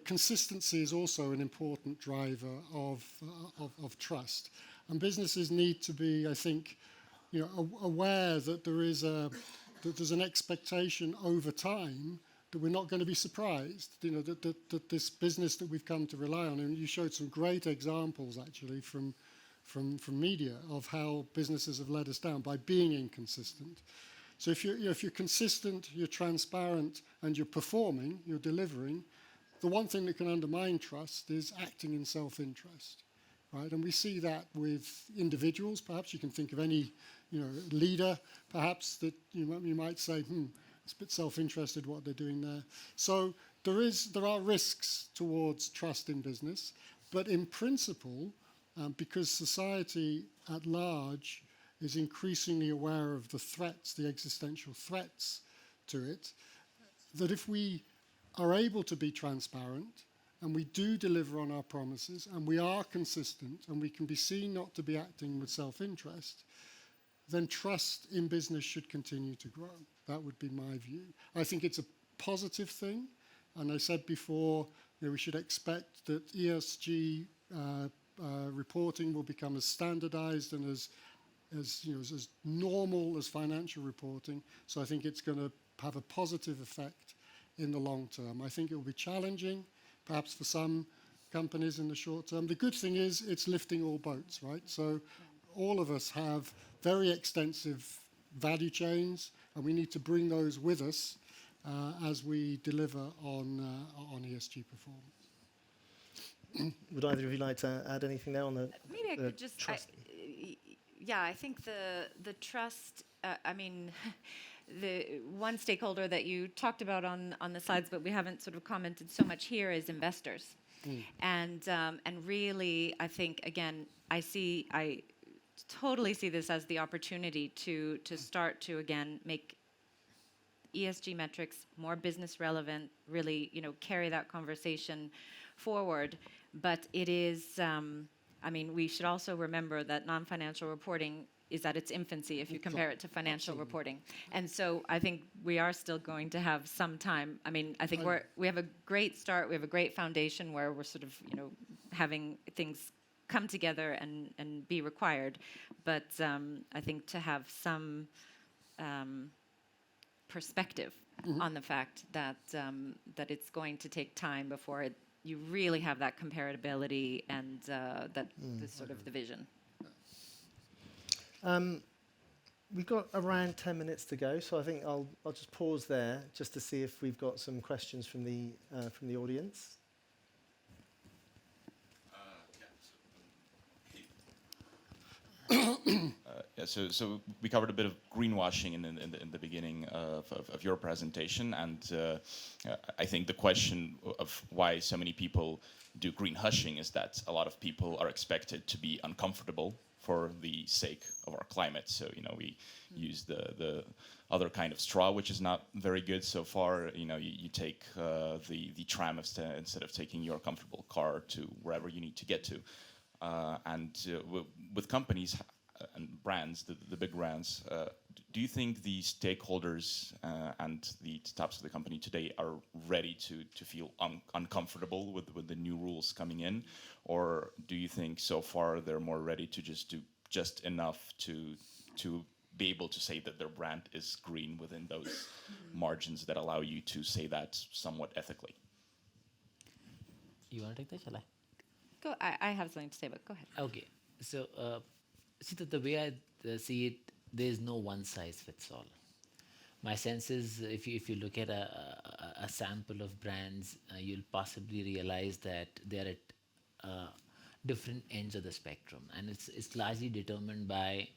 Speaker 4: Consistency is also an important driver of trust. And businesses need to be, I think, aware that there's an expectation over time that we're not going to be surprised, that this business that we've come to rely on, and you showed some great examples actually from media of how businesses have let us down by being inconsistent. So if you're consistent, you're transparent, and you're performing, you're delivering, the one thing that can undermine trust is acting in self-interest, right? And we see that with individuals. Perhaps you can think of any leader, perhaps that you might say, it's a bit self-interested what they're doing there. So there are risks towards trust in business, but in principle, because society at large is increasingly aware of the threats, the existential threats to it, that if we are able to be transparent and we do deliver on our promises and we are consistent and we can be seen not to be acting with self-interest, then trust in business should continue to grow. That would be my view. I think it's a positive thing, and I said before, we should expect that ESG reporting will become as standardized and as normal as financial reporting. So I think it's going to have a positive effect in the long term. I think it will be challenging, perhaps for some companies in the short term. The good thing is it's lifting all boats, right? So all of us have very extensive value chains, and we need to bring those with us as we deliver on ESG performance.
Speaker 3: Would
Speaker 1: either of you like to add anything there on the
Speaker 3: maybe I could just
Speaker 1: trust?
Speaker 3: I think the trust. The one stakeholder that you talked about on the slides, but we haven't sort of commented so much here, is investors. And really, I think again, I totally see this as the opportunity to start to again make ESG metrics more business relevant, really, carry that conversation forward. But it is, we should also remember that non-financial reporting is at its infancy if you compare it to financial reporting. And so I think we are still going to have some time. I think we have a great start. We have a great foundation where we're sort of, having things come together and be required. But I think to have some perspective on the fact that it's going to take time before you really have that comparability and this sort of the vision.
Speaker 1: We've got around 10 minutes to go, so I think I'll just pause there just to see if we've got some questions from the audience.
Speaker 5: Yeah, so we covered a bit of greenwashing in the beginning of your presentation, and I think the question of why so many people do green hushing is that a lot of people are expected to be uncomfortable for the sake of our climate. So we use the other kind of straw, which is not very good so far. You take the tram instead of taking your comfortable car to wherever you need to get to, and with companies and brands, the big brands, do you think the stakeholders and the tops of the company today are ready to feel uncomfortable with the new rules coming in? Or do you think so far they're more ready to just do just enough to be able to say that their brand is green within those margins that allow you to say that somewhat ethically?
Speaker 2: You want to take that? Shall I?
Speaker 3: Go. I have something to say, but go ahead.
Speaker 2: Okay. So, see, the way I see it, there is no one size fits all. My sense is, if you look at a sample of brands, you'll possibly realize that they're at different ends of the spectrum, and it's largely determined by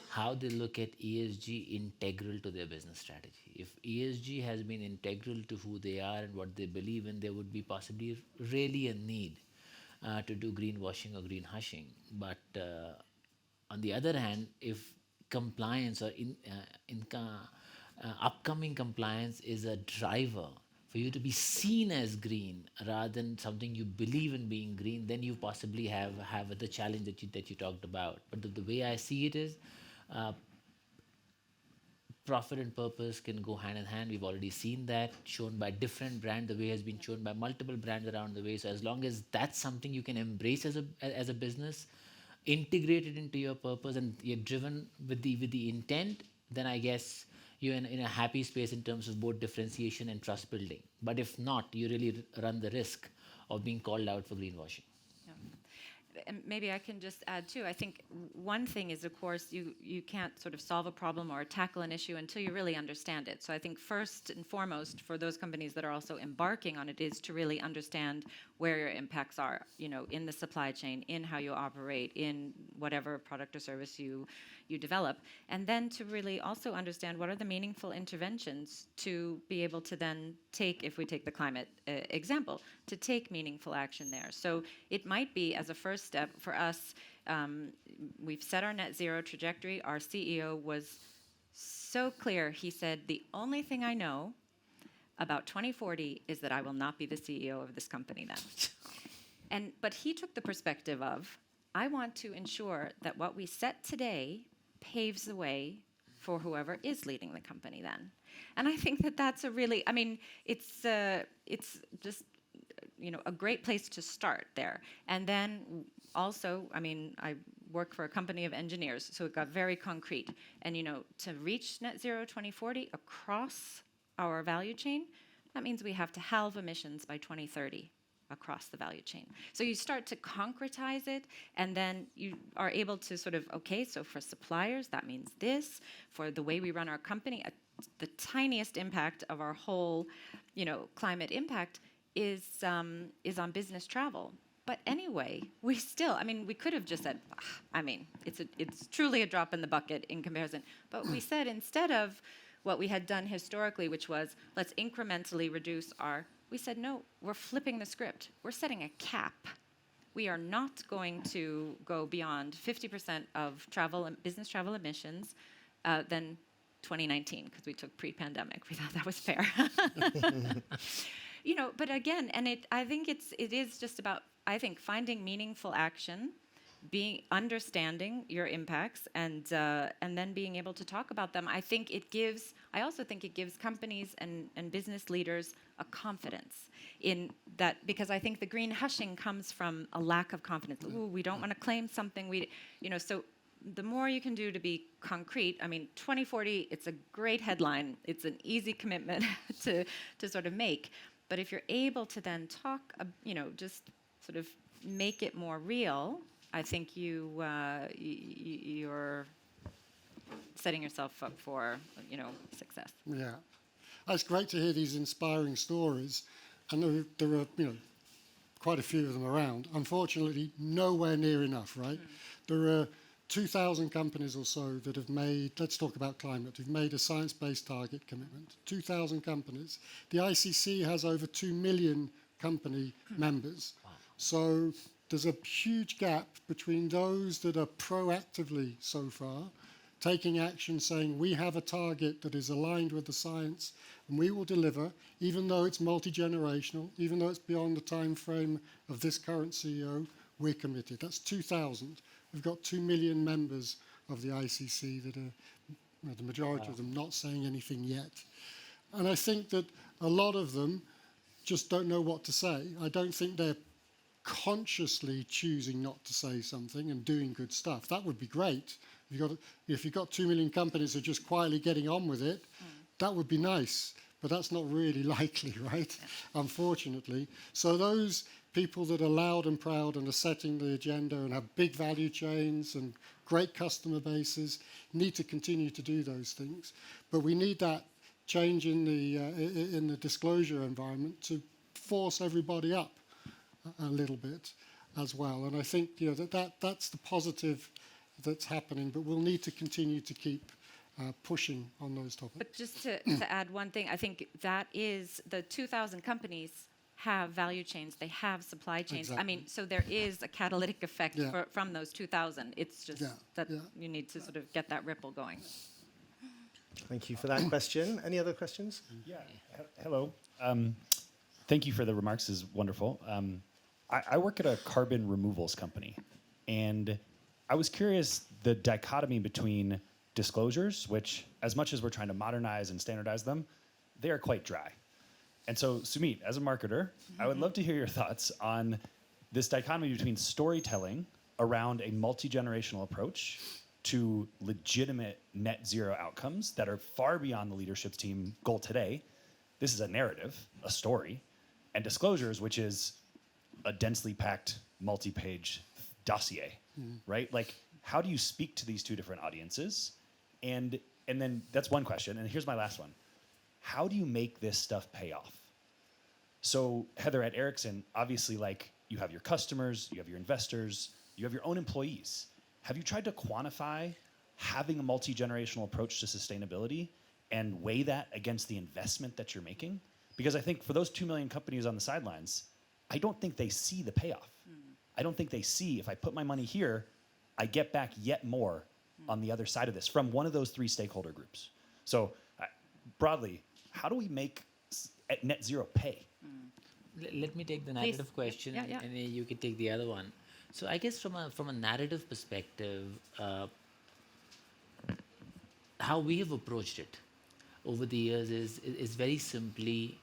Speaker 2: how they look at ESG integral to their business strategy. If ESG has been integral to who they are and what they believe in, there would be possibly really a need to do greenwashing or green hushing. But on the other hand, if compliance or upcoming compliance is a driver for you to be seen as green rather than something you believe in being green, then you possibly have the challenge that you talked about. But the way I see it is, profit and purpose can go hand in hand. We've already seen that shown by different brands. The way has been shown by multiple brands around the way. So as long as that's something you can embrace as a business, integrate it into your purpose, and you're driven with the intent, then I guess you're in a happy space in terms of both differentiation and trust building. But if not, you really run the risk of being called out for greenwashing.
Speaker 3: And maybe I can just add too, I think one thing is, of course, you can't sort of solve a problem or tackle an issue until you really understand it. So I think first and foremost for those companies that are also embarking on it is to really understand where your impacts are, in the supply chain, in how you operate, in whatever product or service you develop. And then to really also understand what are the meaningful interventions to be able to then take, if we take the climate example, to take meaningful action there. So it might be, as a first step for us, we've set our net zero trajectory. Our CEO was so clear. He said, the only thing I know about 2040 is that I will not be the CEO of this company then. But he took the perspective of, I want to ensure that what we set today paves the way for whoever is leading the company then. And I think that that's a really, it's just, a great place to start there. And then also, I work for a company of engineers, so it got very concrete. And, to reach net zero 2040 across our value chain, that means we have to halve emissions by 2030 across the value chain. So you start to concretize it, and then you are able to sort of, okay, so for suppliers, that means this. For the way we run our company, the tiniest impact of our whole, climate impact is on business travel. But anyway, we still, we could have just said, it's truly a drop in the bucket in comparison. But we said, instead of what we had done historically, which was, let's incrementally reduce we said, no, we're flipping the script. We're setting a cap. We are not going to go beyond 50% of business travel emissions than 2019, because we took pre-pandemic. We thought that was fair. But again, and I think it is just about, finding meaningful action, understanding your impacts, and then being able to talk about them. I also think it gives companies and business leaders a confidence in that, because I think the green hushing comes from a lack of confidence. Ooh, we don't want to claim something so the more you can do to be concrete, 2040, it's a great headline. It's an easy commitment to sort of make. But if you're able to then talk, just sort of make it more real, I think you're setting yourself up for, success.
Speaker 4: Yeah. It's great to hear these inspiring stories. And there are, quite a few of them around. Unfortunately, nowhere near enough, right? There are 2,000 companies or so that have made, let's talk about climate, who've made a science-based target commitment. 2,000 companies. The ICC has over 2 million company members. So there's a huge gap between those that are proactively so far taking action, saying we have a target that is aligned with the science and we will deliver, even though it's multi-generational, even though it's beyond the time frame of this current CEO, we're committed. That's 2,000. We've got 2 million members of the ICC that are, the majority of them, not saying anything yet. And I think that a lot of them just don't know what to say. I don't think they're consciously choosing not to say something and doing good stuff. That would be great. If you've got 2 million companies that are just quietly getting on with it, that would be nice. But that's not really likely, right? Unfortunately. So those people that are loud and proud and are setting the agenda and have big value chains and great customer bases need to continue to do those things. But we need that change in the disclosure environment to force everybody up a little bit as well. And I think that's the positive that's happening, but we'll need to continue to keep pushing on those topics.
Speaker 3: But just to add one thing, I think that is the 2,000 companies have value chains, they have supply chains.
Speaker 4: Exactly.
Speaker 3: I mean, so there is a catalytic effect from those 2,000. It's just that you need to sort of get that ripple going.
Speaker 1: Thank you for that question. Any other questions?
Speaker 6: Yeah. Hello. Thank you for the remarks. Is wonderful. I work at a carbon removals company, and I was curious the dichotomy between disclosures, which, as much as we're trying to modernize and standardize them, they are quite dry. And so, Sumit, as a marketer, I would love to hear your thoughts on this dichotomy between storytelling around a multi-generational approach to legitimate net zero outcomes that are far beyond the leadership team goal today. This is a narrative, a story, and disclosures, which is a densely packed multi-page dossier, right? Like, how do you speak to these two different audiences? And then that's one question. And here's my last one. How do you make this stuff pay off? So Heather, at Ericsson, obviously, like, you have your customers, you have your investors, you have your own employees. Have you tried to quantify having a multi-generational approach to sustainability and weigh that against the investment that you're making? Because I think for those 2 million companies on the sidelines, I don't think they see the payoff. I don't think they see, if I put my money here, I get back yet more on the other side of this from one of those three stakeholder groups. So broadly, how do we make net zero pay?
Speaker 2: Let me take the narrative question,
Speaker 3: Yeah.
Speaker 2: and then you can take the other one. So I guess from a narrative perspective, how we have approached it over the years is very simply,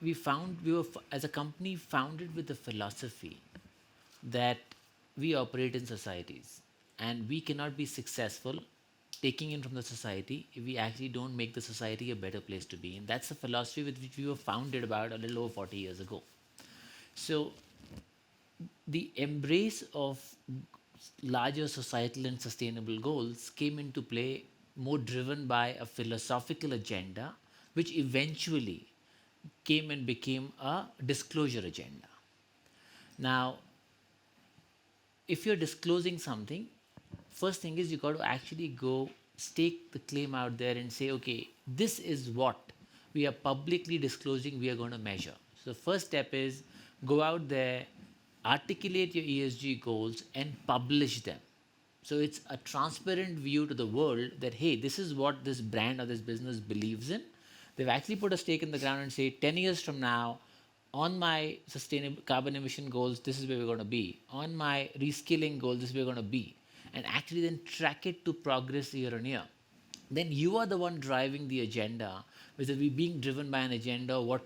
Speaker 2: we were as a company founded with the philosophy that we operate in societies and we cannot be successful taking in from the society if we actually don't make the society a better place to be. And that's the philosophy with which we were founded about a little over 40 years ago. So the embrace of larger societal and sustainable goals came into play more driven by a philosophical agenda, which eventually came and became a disclosure agenda. Now, if you're disclosing something, first thing is you got to actually go stake the claim out there and say, okay, this is what we are publicly disclosing we are going to measure. So the first step is go out there, articulate your ESG goals and publish them. So it's a transparent view to the world that, hey, this is what this brand or this business believes in. They've actually put a stake in the ground and say, 10 years from now, on my sustainable carbon emission goals, this is where we're going to be. On my reskilling goals, this is where we're going to be. And actually then track it to progress year on year. Then you are the one driving the agenda, whether we're being driven by an agenda or what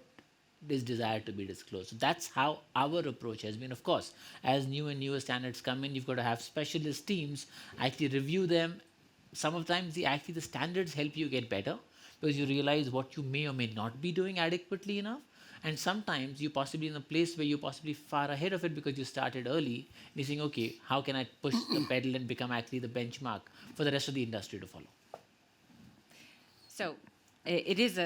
Speaker 2: is desired to be disclosed. So that's how our approach has been. Of course, as new and newer standards come in, you've got to have specialist teams actually review them. Some of the times, the standards help you get better because you realize what you may or may not be doing adequately enough. And sometimes you're possibly in a place where you're possibly far ahead of it because you started early. And you're saying, okay, how can I push the pedal and become actually the benchmark for the rest of the industry to follow?
Speaker 3: So it is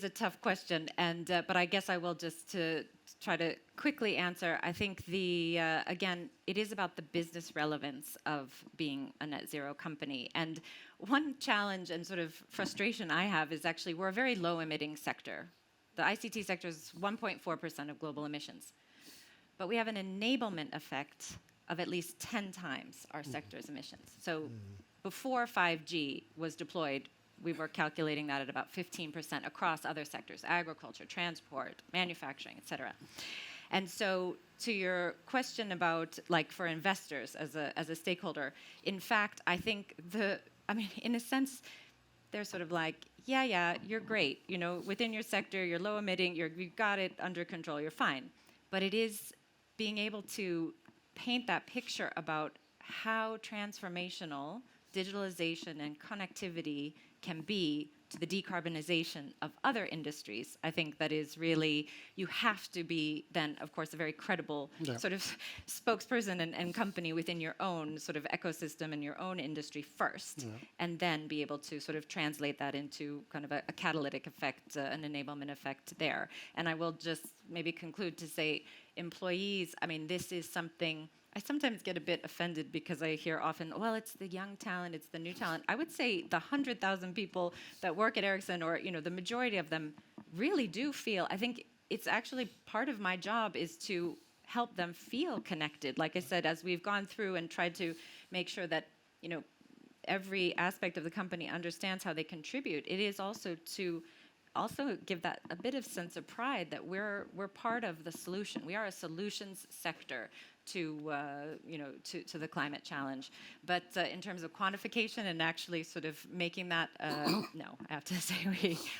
Speaker 3: a tough question, and but I guess I will just to try to quickly answer. I think again, it is about the business relevance of being a net zero company. And one challenge and sort of frustration I have is actually we're a very low emitting sector. The ICT sector is 1.4% of global emissions. But we have an enablement effect of at least 10 times our sector's emissions. So before 5G was deployed, we were calculating that at about 15% across other sectors, agriculture, transport, manufacturing, et cetera. And so to your question about, like, for investors as a stakeholder, in fact, I think in a sense, they're sort of like, yeah, you're great. You know, within your sector, you're low emitting, you've got it under control, you're fine. But it is being able to paint that picture about how transformational digitalization and connectivity can be to the decarbonization of other industries. I think that is really, you have to be then, of course, a very credible sort of spokesperson and company within your own sort of ecosystem and your own industry first, and then be able to sort of translate that into kind of a catalytic effect, an enablement effect there. And I will just maybe conclude to say, employees, I mean, this is something, I sometimes get a bit offended because I hear often, well, it's the young talent, it's the new talent. I would say the 100,000 people that work at Ericsson, or the majority of them, really do feel. I think it's actually part of my job is to help them feel connected. Like I said, as we've gone through and tried to make sure that every aspect of the company understands how they contribute, it is also to give that a bit of sense of pride that we're part of the solution. We are a solutions sector to the climate challenge. But in terms of quantification and actually sort of making that, no, I have to say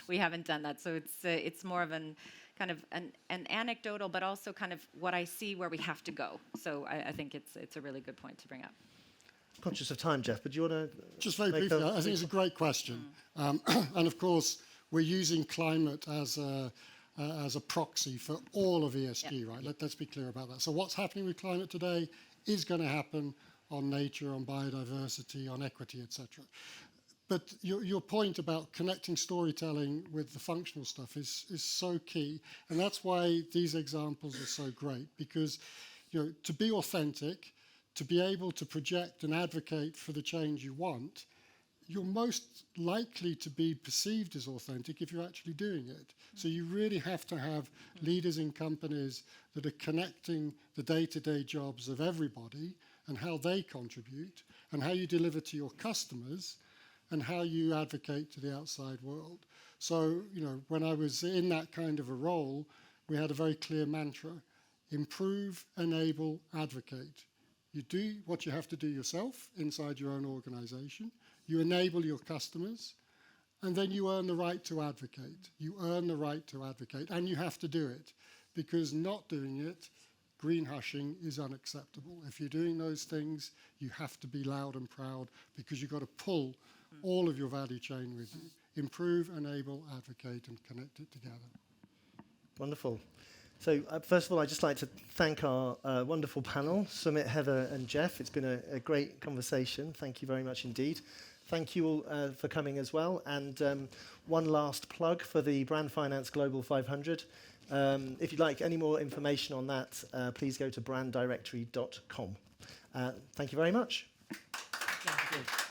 Speaker 3: we haven't done that. So it's more of an kind of an anecdotal, but also kind of what I see where we have to go. So I think it's a really good point to bring up.
Speaker 1: Conscious of time, Jeff, but do you want to
Speaker 4: just very briefly? I think it's a great question, and of course we're using climate as a proxy for all of ESG, right? Let's be clear about that. So what's happening with climate today is going to happen on nature, on biodiversity, on equity, etc. But your point about connecting storytelling with the functional stuff is so key, and that's why these examples are so great, because to be authentic, to be able to project and advocate for the change you want, you're most likely to be perceived as authentic if you're actually doing it. So you really have to have leaders in companies that are connecting the day-to-day jobs of everybody and how they contribute and how you deliver to your customers and how you advocate to the outside world. So, when I was in that kind of a role, we had a very clear mantra: improve, enable, advocate. You do what you have to do yourself inside your own organization. You enable your customers, and then you earn the right to advocate. You earn the right to advocate, and you have to do it, because not doing it, green hushing, is unacceptable. If you're doing those things, you have to be loud and proud, because you've got to pull all of your value chain with you. Improve, enable, advocate, and connect it together.
Speaker 1: Wonderful. So first of all, I'd just like to thank our wonderful panel, Sumit, Heather, and Jeff. It's been a great conversation. Thank you very much indeed. Thank you all for coming as well. And one last plug for the Brand Finance Global 500. If you'd like any more information on that, please go to branddirectory.com. Thank you very much.
Speaker 3: Thank you.